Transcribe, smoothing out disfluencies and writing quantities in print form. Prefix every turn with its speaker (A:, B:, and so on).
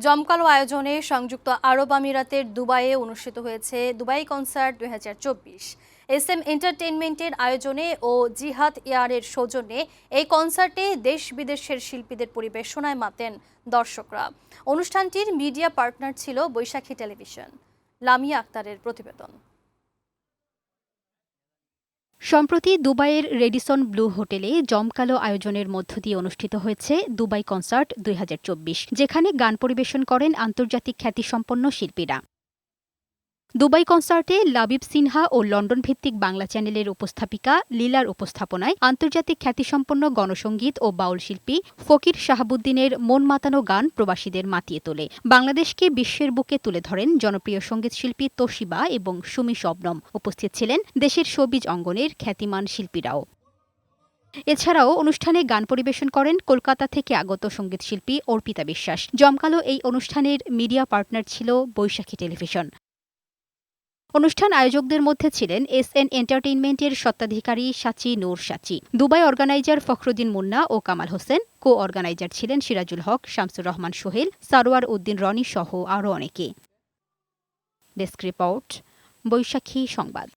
A: জমকালো আয়োজনে সংযুক্ত আরব আমিরাতের দুবাইয়ে অনুষ্ঠিত হয়েছে দুবাই কনসার্ট 2024। SM এন্টারটেইনমেন্টের আয়োজনে ও জিহাদ এয়ারের সৌজন্যে এই কনসার্টে দেশ বিদেশের শিল্পীদের পরিবেশনায় মাতেন দর্শকরা। অনুষ্ঠানটির মিডিয়া পার্টনার ছিল বৈশাখী টেলিভিশন। লামিয়া আক্তারের প্রতিবেদন।
B: সম্প্রতি দুবাইয়ের রেডিসন ব্লু হোটেলে জমকালো আয়োজনের মধ্য দিয়ে অনুষ্ঠিত হয়েছে দুবাই কনসার্ট 2024, যেখানে গান পরিবেশন করেন আন্তর্জাতিক খ্যাতিসম্পন্ন শিল্পীরা। দুবাই কনসার্টে লাবিব সিনহা ও লন্ডন ভিত্তিক বাংলা চ্যানেলের উপস্থাপিকা লীলার উপস্থাপনায় আন্তর্জাতিক খ্যাতিসম্পন্ন গণসংগীত ও বাউল শিল্পী ফকির শাহাবুদ্দিনের মন মাতানো গান প্রবাসীদের মাতিয়ে তোলে। বাংলাদেশকে বিশ্বের বুকে তুলে ধরেন জনপ্রিয় সঙ্গীতশিল্পী তোশিবা এবং সুমি শবনম। উপস্থিত ছিলেন দেশের শোবিজ অঙ্গনের খ্যাতিমান শিল্পীরাও। এছাড়াও অনুষ্ঠানে গান পরিবেশন করেন কলকাতা থেকে আগত সঙ্গীতশিল্পী অর্পিতা বিশ্বাস। জমকালো এই অনুষ্ঠানের মিডিয়া পার্টনার ছিল বৈশাখী টেলিভিশন। অনুষ্ঠান আয়োজকদের মধ্যে ছিলেন SN এন্টারটেইনমেন্টের স্বত্বাধিকারী সাচি নূর সাচি, দুবাই অর্গানাইজার ফখরুদ্দিন মুন্না ও কামাল হোসেন, কো অর্গানাইজার ছিলেন সিরাজুল হক, শামসুর রহমান সোহেল, সারোয়ার উদ্দিন রনি সহ আরও অনেকে। ডেস্ক রিপোর্ট, বৈশাখী সংবাদ।